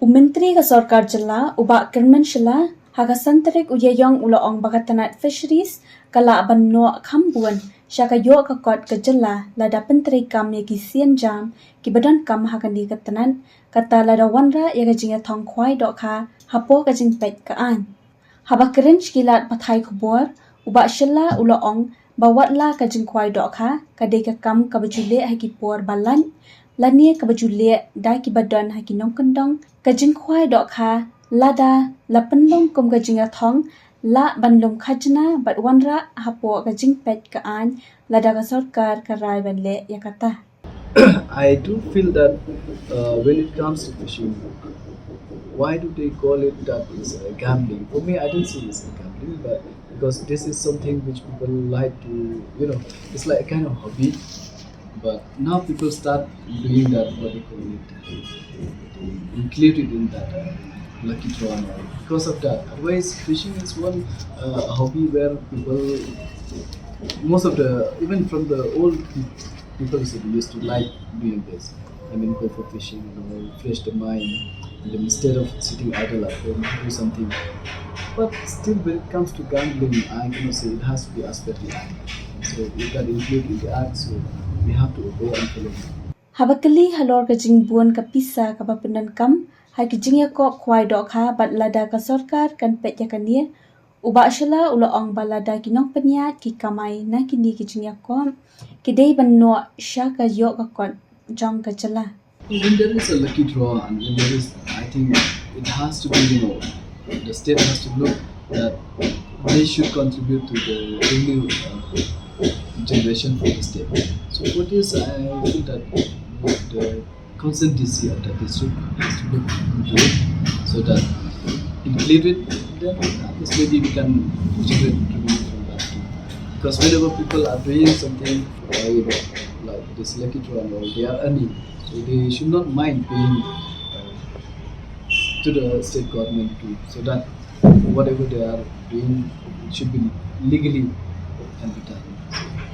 Menteri ka Sarkar Jilla uba Kyrmen Shylla haga santarik uyayong ulaong bagatanat fisheries kala banno kambuan syaka yo ka kot ka Jilla lada penteri kam ya kisian jam ki badan kam hagan di katanan kata lada Wanrah ya gajing thong Khwai Dohkha Hapoh gajing pet ka an haba keren kilat pathai khobor uba Shylla ulaong bawatla gajing Khwai Dohkha kadai ka kam ka bajule haki por balan lania ka bajule dai ki badan haki nong kendong gajing Khwai Dohkha Lada la penlong kum gajing thong la banlum Khajna bat Wanrah Hapoh gajing pet ka an lada ka sarkar ka rai banle yakata. I do feel that when it comes to fishing, why do they call it that is gambling? For me, I don't see it as gambling, but because this is something which people like to, it's like a kind of hobby. But now people start doing that, what they call it, they include it in that lucky draw now. Because of that. Otherwise, fishing is one hobby where people, most of the, even from the old people used to like doing this. I mean, go for fishing, fresh the mind, and then instead of sitting idle at home, do something. But still, when it comes to gambling, I cannot say it has to be as per the act. So if that includes in the act, so we have to obey and follow. Habakali halor gajing buan ka pisa ka bapendan kam hai ki Jingïakop Khwai Dohkha bat lada ka sarkar kan pet yakania uba Shylla ulaong balada kinong penyat ki kamai na kini ki Jingïakop ki dei banno sya ka yo ka kon jong ka Jilla. When there is a lucky draw and when there is, I think it has to be, the state has to look that they should contribute to the revenue generation for the state. So for this, I feel that the consent DC of the district has to look into it so that include it, then at least maybe we can generate revenue from that too. Because whenever people are doing something like this lucky draw and all, they are earning. So they should not mind paying to the state government too, so that whatever they are doing should be legally can be done.